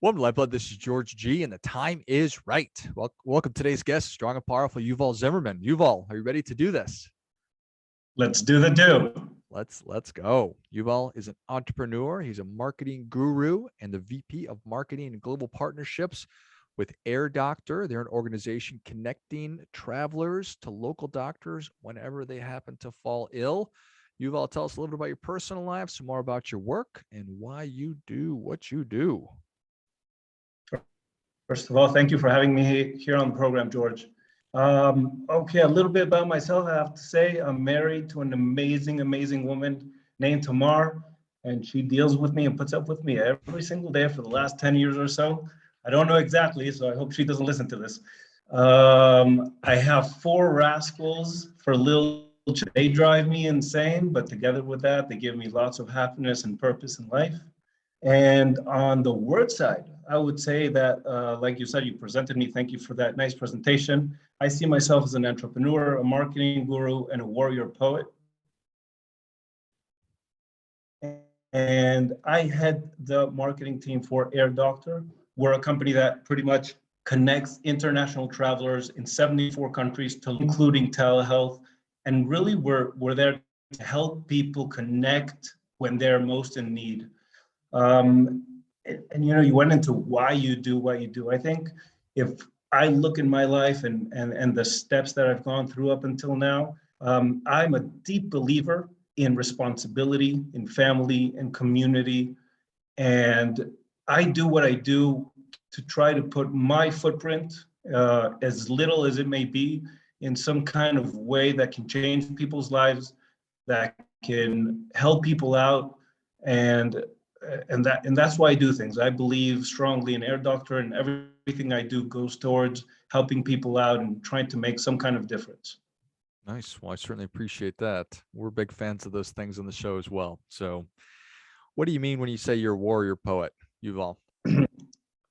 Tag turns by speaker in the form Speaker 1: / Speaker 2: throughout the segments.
Speaker 1: Welcome to LifeBlood. This is George G, and the time is right. Welcome today's guest, strong and powerful Yuval Zimerman. Yuval, are you ready to do this?
Speaker 2: Let's do the do.
Speaker 1: Let's go. Yuval is an entrepreneur. He's a marketing guru and the VP of Marketing and Global Partnerships with Air Doctor. They're an organization connecting travelers to local doctors whenever they happen to fall ill. Yuval, tell us a little bit about your personal life, some more about your work, and why you do what you do.
Speaker 2: First of all, thank you for having me here on the program, George. Okay, a little bit about myself. I have to say I'm married to an amazing woman named Tamar, and she deals with me and puts up with me every single day for the last 10 years or so. I don't know exactly, so I hope she doesn't listen to this. I have 4 rascals for little. They drive me insane, but together with that, they give me lots of happiness and purpose in life. And on the word side, I would say that, like you said, you presented me. Thank you for that nice presentation. I see myself as an entrepreneur, a marketing guru, and a warrior poet. And I head the marketing team for Air Doctor. We're a company that pretty much connects international travelers in 74 countries, including telehealth. And really, we're there to help people connect when they're most in need. And you went into why you do what you do. I think if I look in my life and the steps that I've gone through up until now, I'm a deep believer in responsibility, in family, in community. And I do what I do to try to put my footprint, as little as it may be, in some kind of way that can change people's lives, that can help people out. And that's why I do things. I believe strongly in Air Doctor, and everything I do goes towards helping people out and trying to make some kind of difference.
Speaker 1: Nice. Well, I certainly appreciate that. We're big fans of those things on the show as well. So what do you mean when you say you're a warrior poet, Yuval?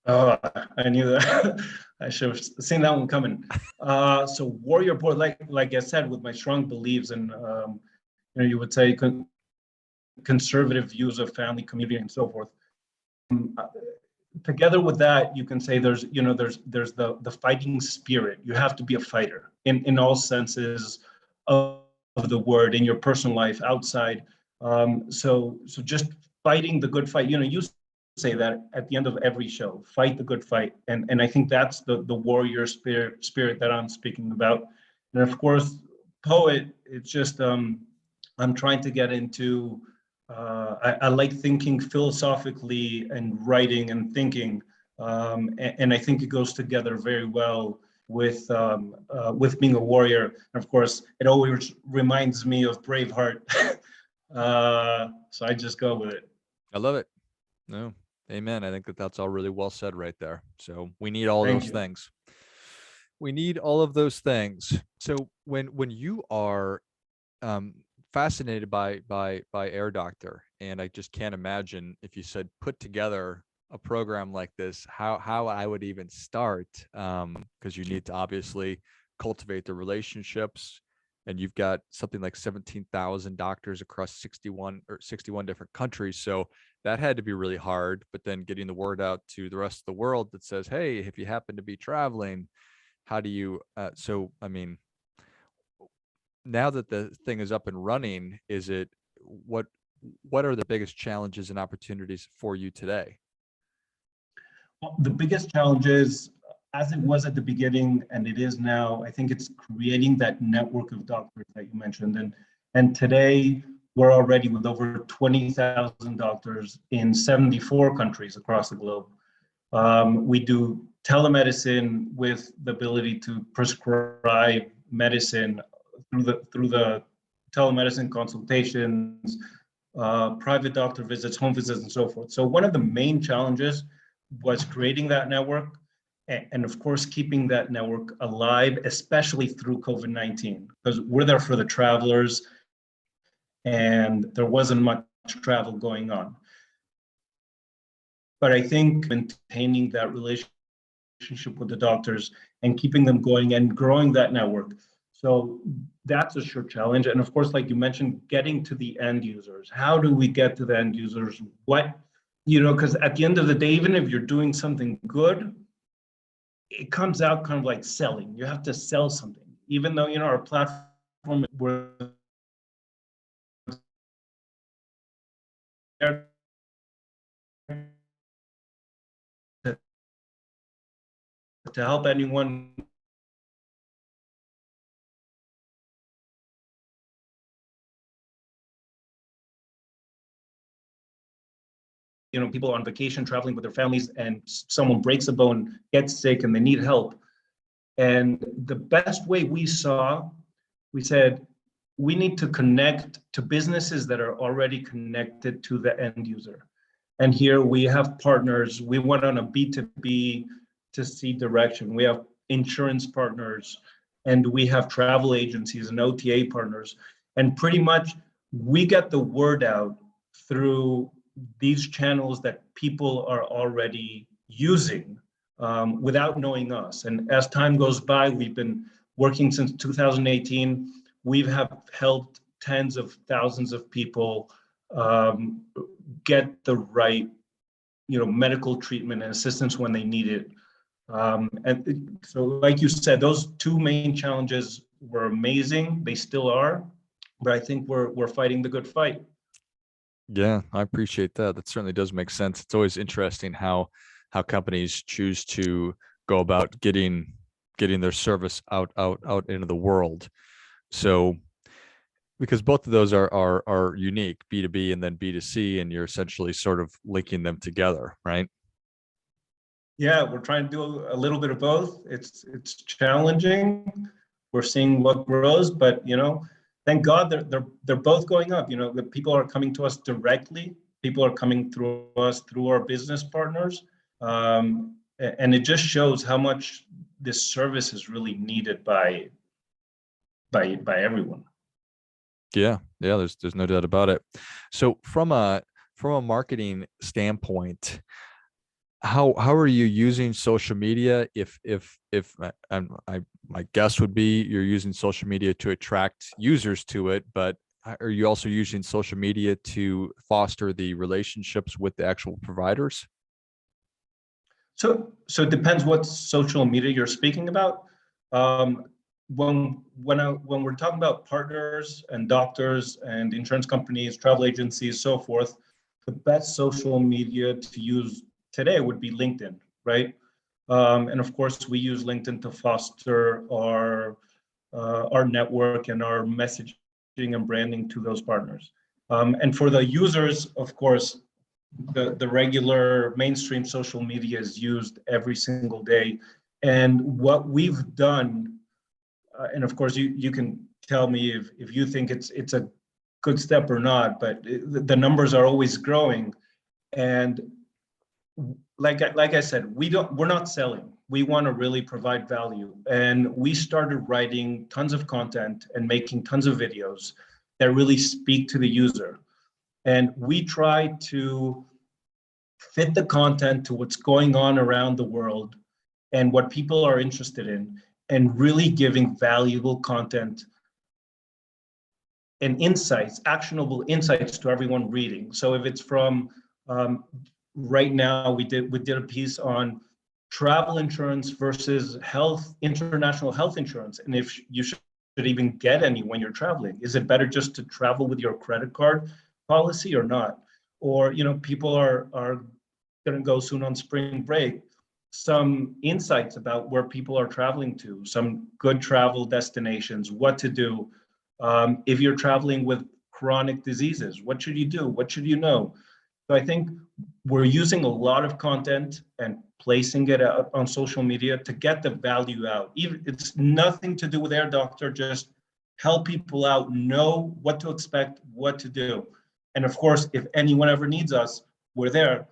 Speaker 2: Oh, I knew that. I should have seen that one coming. So warrior poet, like I said, with my strong beliefs and you would say conservative views of family, community, and so forth. Together with that, you can say there's the fighting spirit. You have to be a fighter in all senses of the word, in your personal life, outside. So just fighting the good fight. You say that at the end of every show, fight the good fight, and I think that's the warrior spirit that I'm speaking about. And of course, poet. It's just I'm trying to get into. I like thinking philosophically and writing and thinking, and I think it goes together very well with being a warrior. And of course, it always reminds me of Braveheart, so I just go with it.
Speaker 1: I love it. No, amen. I think that's all really well said right there. So we need all those things. We need all of those things. So when you are fascinated by Air Doctor, and I just can't imagine if you said put together a program like this, how I would even start, because you need to obviously cultivate the relationships, and you've got something like 17,000 doctors across 61 different countries. So that had to be really hard, but then getting the word out to the rest of the world that says, hey, if you happen to be traveling, how do you, so, I mean, now that the thing is up and running, what are the biggest challenges and opportunities for you today?
Speaker 2: Well, the biggest challenges, as it was at the beginning and it is now, I think it's creating that network of doctors that you mentioned. And today we're already with over 20,000 doctors in 74 countries across the globe. We do telemedicine with the ability to prescribe medicine through the telemedicine consultations, private doctor visits, home visits, and so forth. So one of the main challenges was creating that network, and of course keeping that network alive, especially through COVID-19, because we're there for the travelers, and there wasn't much travel going on. But I think maintaining that relationship with the doctors and keeping them going and growing that network. So that's a sure challenge. And of course, like you mentioned, getting to the end users. How do we get to the end users? What because at the end of the day, even if you're doing something good, it comes out kind of like selling. You have to sell something, even though, our platform, we're there to help anyone. People on vacation traveling with their families, and someone breaks a bone, gets sick, and they need help. And the best way we said, we need to connect to businesses that are already connected to the end user. And here we have partners. We went on a B2B to C direction. We have insurance partners, and we have travel agencies and OTA partners. And pretty much we get the word out through these channels that people are already using without knowing us. And as time goes by, we've been working since 2018. We have helped tens of thousands of people get the right, medical treatment and assistance when they need it. And so, like you said, those two main challenges were amazing. They still are, but I think we're fighting the good fight.
Speaker 1: Yeah, I appreciate that. That certainly does make sense. It's always interesting how companies choose to go about getting their service out into the world. So because both of those are unique, B2B and then B2C, and you're essentially sort of linking them together, right?
Speaker 2: Yeah, we're trying to do a little bit of both. It's challenging. We're seeing what grows, but thank God they're both going up. The people are coming to us directly. People are coming through us through our business partners, and it just shows how much this service is really needed by everyone.
Speaker 1: Yeah, there's no doubt about it. So from a marketing standpoint, how are you using social media? If my guess would be you're using social media to attract users to it, but are you also using social media to foster the relationships with the actual providers?
Speaker 2: So it depends what social media you're speaking about. Um, when we're talking about partners and doctors and insurance companies, travel agencies, so forth, the best social media to use today would be LinkedIn, right? And of course, we use LinkedIn to foster our network and our messaging and branding to those partners. And for the users, of course, the regular mainstream social media is used every single day. And what we've done, and of course you can tell me if you think it's a good step or not, but the numbers are always growing. And like I said, we're not selling. We want to really provide value. And we started writing tons of content and making tons of videos that really speak to the user. And we try to fit the content to what's going on around the world and what people are interested in, and really giving valuable content and insights, actionable insights to everyone reading. So if it's from right now, we did a piece on travel insurance versus international health insurance, and if you should even get any when you're traveling. Is it better just to travel with your credit card policy or not? Or people are going to go soon on spring break. Some insights about where people are traveling to, some good travel destinations, what to do. If you're traveling with chronic diseases, what should you do? What should you know? So I think we're using a lot of content and placing it out on social media to get the value out. Even it's nothing to do with Air Doctor, just help people out, know what to expect, what to do. And of course, if anyone ever needs us, we're there,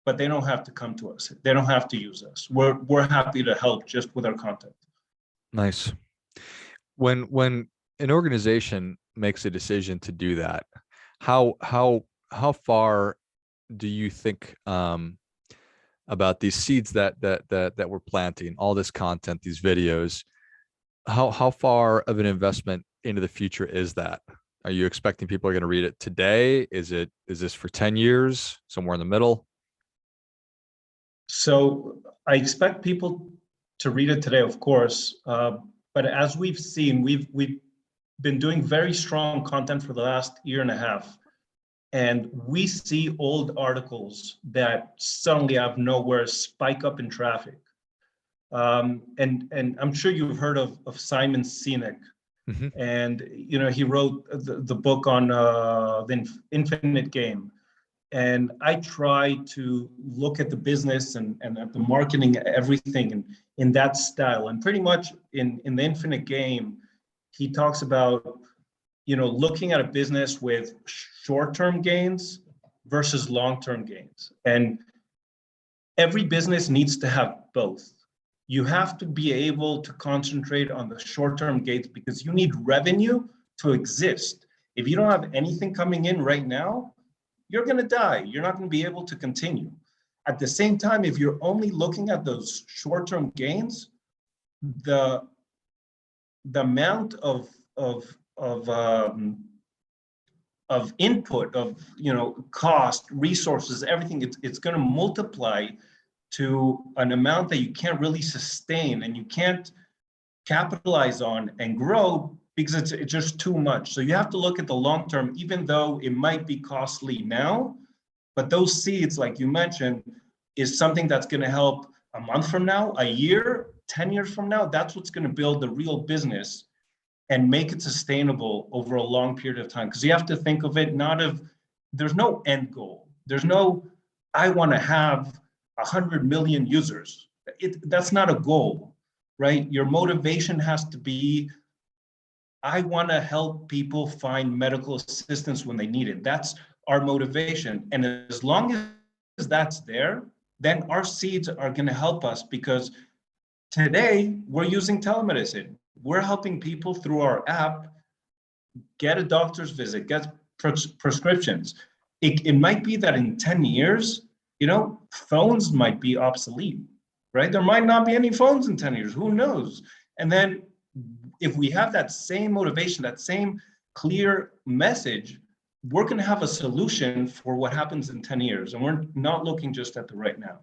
Speaker 2: but they don't have to come to us. They don't have to use us. We're happy to help just with our content.
Speaker 1: Nice. When an organization makes a decision to do that, how far do you think about these seeds that we're planting, all this content, these videos? How far of an investment into the future is that? Are you expecting people are going to read it today? Is this for 10 years, somewhere in the middle?
Speaker 2: So I expect people to read it today, of course. But as we've seen, we've been doing very strong content for the last year and a half. And we see old articles that suddenly out of nowhere spike up in traffic. And I'm sure you've heard of Simon Sinek.
Speaker 1: Mm-hmm.
Speaker 2: And he wrote the book on the infinite game. And I try to look at the business and at the marketing, everything in that style. And pretty much in the infinite game, he talks about looking at a business with short-term gains versus long-term gains. And every business needs to have both. You have to be able to concentrate on the short-term gains because you need revenue to exist. If you don't have anything coming in right now, you're going to die. You're not going to be able to continue. At the same time, if you're only looking at those short-term gains, the amount of input, of cost, resources, everything, it's going to multiply to an amount that you can't really sustain and you can't capitalize on and grow because it's just too much. So you have to look at the long term, even though it might be costly now, but those seeds, like you mentioned, is something that's going to help a month from now, a year, 10 years from now. That's what's going to build the real business and make it sustainable over a long period of time. Because you have to think of it there's no end goal. There's no, I want to have 100 million users. That's not a goal, right? Your motivation has to be, I want to help people find medical assistance when they need it. That's our motivation. And as long as that's there, then our seeds are going to help us, because today we're using telemedicine. We're helping people through our app get a doctor's visit, get prescriptions. It might be that in 10 years, phones might be obsolete, right? There might not be any phones in 10 years, who knows? And then if we have that same motivation, that same clear message, we're going to have a solution for what happens in 10 years. And we're not looking just at the right now.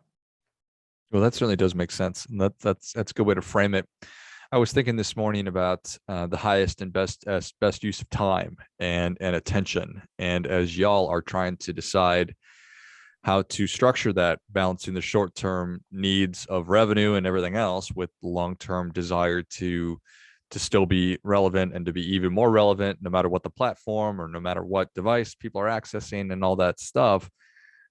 Speaker 1: Well, that certainly does make sense. And that's a good way to frame it. I was thinking this morning about the highest and best use of time and attention. And as y'all are trying to decide how to structure that, balancing the short-term needs of revenue and everything else with the long-term desire to still be relevant and to be even more relevant, no matter what the platform or no matter what device people are accessing and all that stuff.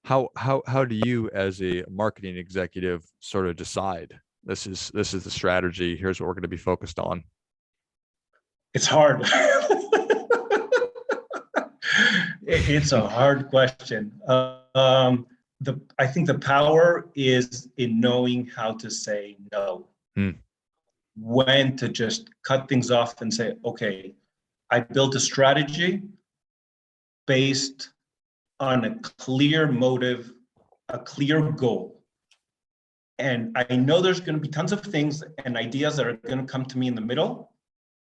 Speaker 1: How do you, as a marketing executive, sort of decide this is the strategy? Here's what we're going to be focused on.
Speaker 2: It's hard. It's a hard question. I think the power is in knowing how to say no. When to just cut things off and say, okay, I built a strategy based on a clear motive, a clear goal. And I know there's going to be tons of things and ideas that are going to come to me in the middle.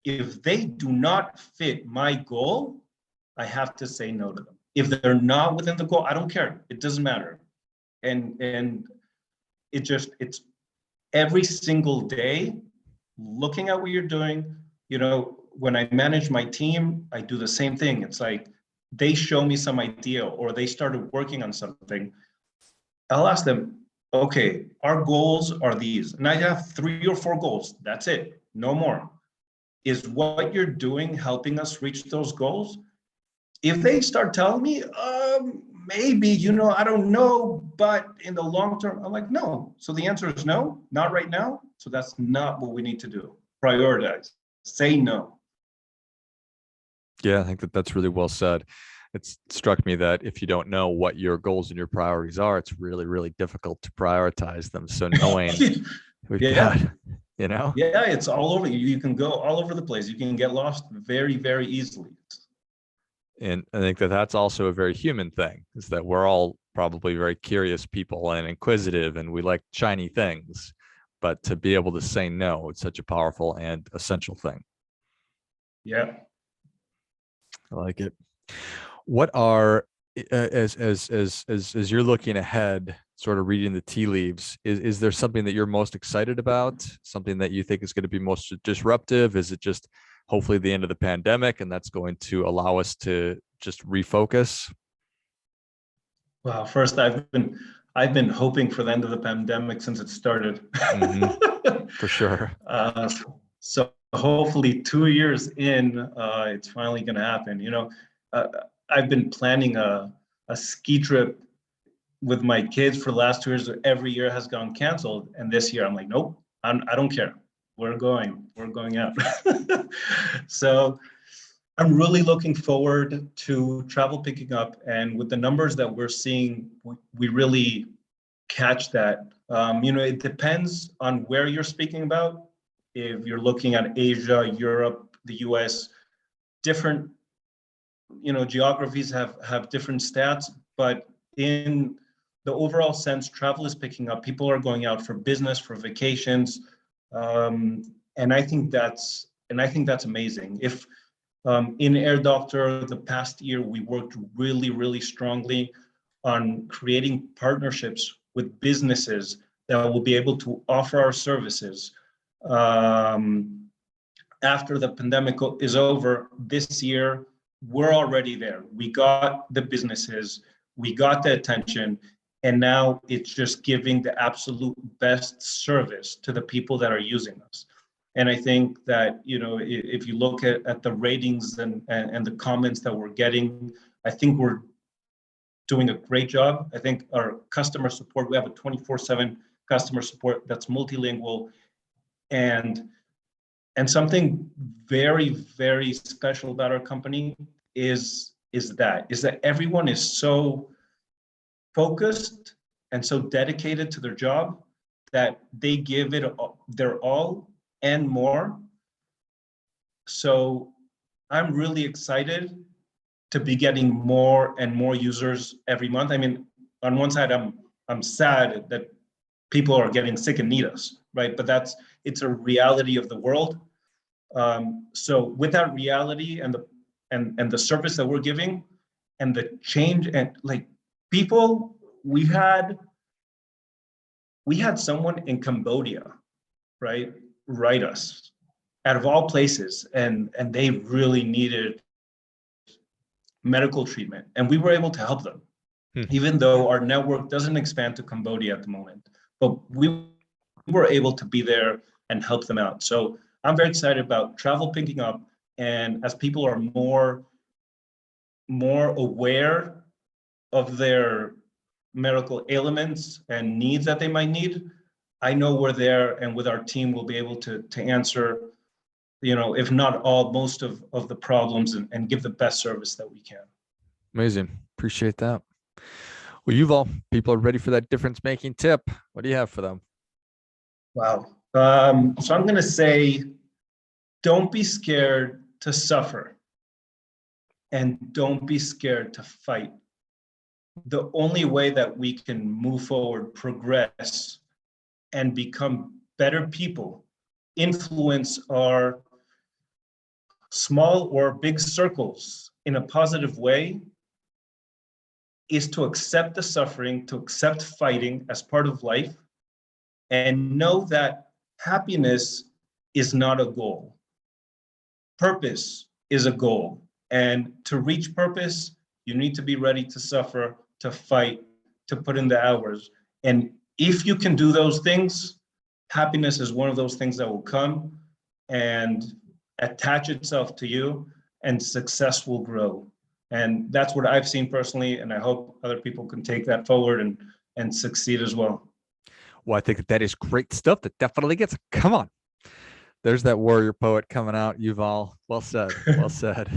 Speaker 2: If they do not fit my goal, I have to say no to them. If they're not within the goal, I don't care. It doesn't matter. And it's every single day looking at what you're doing. When I manage my team, I do the same thing. It's like they show me some idea or they started working on something. I'll ask them, okay, our goals are these. And I have 3 or 4 goals. That's it. No more. Is what you're doing helping us reach those goals? If they start telling me, maybe, I don't know, but in the long term, I'm like, no. So the answer is no, not right now. So that's not what we need to do. Prioritize, say no.
Speaker 1: Yeah, I think that's really well said. It's struck me that if you don't know what your goals and your priorities are, it's really, really difficult to prioritize them. So knowing we've got,
Speaker 2: Yeah, it's all over. You can go all over the place. You can get lost very, very easily.
Speaker 1: And I think that's also a very human thing, is that we're all probably very curious people and inquisitive, and we like shiny things. But to be able to say no, it's such a powerful and essential thing.
Speaker 2: Yeah.
Speaker 1: I like it. What are as you're looking ahead, sort of reading the tea leaves, is there something that you're most excited about? Something that you think is going to be most disruptive? Is it just hopefully the end of the pandemic, and that's going to allow us to just refocus?
Speaker 2: Well, first, I've been hoping for the end of the pandemic since it started.
Speaker 1: Hmm. For sure.
Speaker 2: uh, so hopefully 2 years in, it's finally going to happen. Uh, I've been planning a ski trip with my kids for the last 2 years. Every year has gone canceled, and this year I'm like, nope, I don't care. We're going out. So I'm really looking forward to travel picking up, and with the numbers that we're seeing, we really catch that. It depends on where you're speaking about. If you're looking at Asia, Europe, the US, different, geographies have different stats, but in the overall sense, travel is picking up. People are going out for business, for vacations, um, and I think that's amazing. If in Air Doctor, the past year, we worked really, really strongly on creating partnerships with businesses that will be able to offer our services. Um, After the pandemic is over this year, we're already there. We got the businesses, we got the attention, and now it's just giving the absolute best service to the people that are using us. And I think that, if you look at the ratings and the comments that we're getting, I think we're doing a great job. I think our customer support, we have a 24/7 customer support that's multilingual. And something very, very special about our company is that everyone is so focused and so dedicated to their job that they give it their all and more. So I'm really excited to be getting more and more users every month. I mean, on one side, I'm sad that people are getting sick and need us, right? But it's a reality of the world. So with that reality and the service that we're giving and the change, and like, people, we had someone in Cambodia, right, write us, out of all places, and they really needed medical treatment, and we were able to help them,
Speaker 1: Hmm.
Speaker 2: even though our network doesn't expand to Cambodia at the moment. But we were able to be there and help them out. So I'm very excited about travel picking up, and as people are more aware of their medical ailments and needs that they might need, I know we're there, and with our team, we'll be able to answer, if not all, most of the problems, and give the best service that we can.
Speaker 1: Amazing. Appreciate that. Well, Yuval, people are ready for that difference making tip. What do you have for them?
Speaker 2: Wow. So I'm going to say, don't be scared to suffer, and don't be scared to fight. The only way that we can move forward, progress, and become better people, influence our small or big circles in a positive way, is to accept the suffering, to accept fighting as part of life, and know that happiness is not a goal. Purpose is a goal. And to reach purpose, you need to be ready to suffer, to fight, to put in the hours. And if you can do those things, happiness is one of those things that will come and attach itself to you, and success will grow. And that's what I've seen personally, and I hope other people can take that forward and succeed as well.
Speaker 1: Well, I think that is great stuff. That definitely gets. Come on. There's that warrior poet coming out, Yuval. Well said. Well said.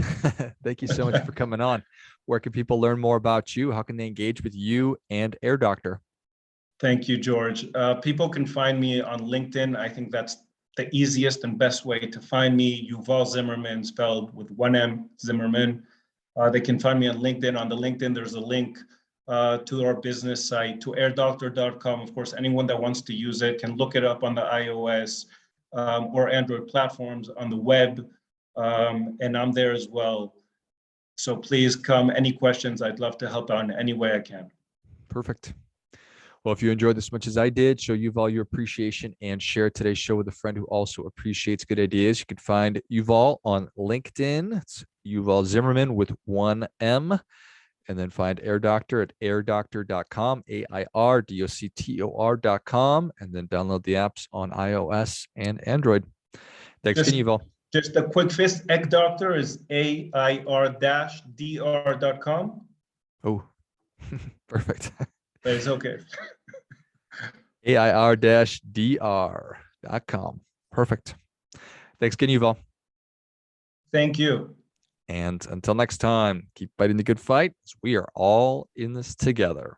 Speaker 1: Thank you so much for coming on. Where can people learn more about you? How can they engage with you and Air Doctor?
Speaker 2: Thank you, George. People can find me on LinkedIn. I think that's the easiest and best way to find me. Yuval Zimerman, spelled with one M, Zimmerman. They can find me on LinkedIn. On the LinkedIn, there's a link to our business site, to airdoctor.com. Of course, anyone that wants to use it can look it up on the iOS or Android platforms, on the web, and I'm there as well. So please come. Any questions? I'd love to help out in any way I can.
Speaker 1: Perfect. Well, if you enjoyed this as much as I did, show Yuval your appreciation and share today's show with a friend who also appreciates good ideas. You can find Yuval on LinkedIn. It's Yuval Zimerman with 1M. And then find Air Doctor at airdoctor.com, airdoctor.com, and then download the apps on iOS and Android. Thanks again, Yuval.
Speaker 2: Just a quick fix. Egg Doctor is AIR-DR.com.
Speaker 1: Oh, perfect.
Speaker 2: But it's okay.
Speaker 1: AIR-DR.com. Perfect. Thanks again, Yuval.
Speaker 2: Thank you.
Speaker 1: And until next time, keep fighting the good fight. We are all in this together.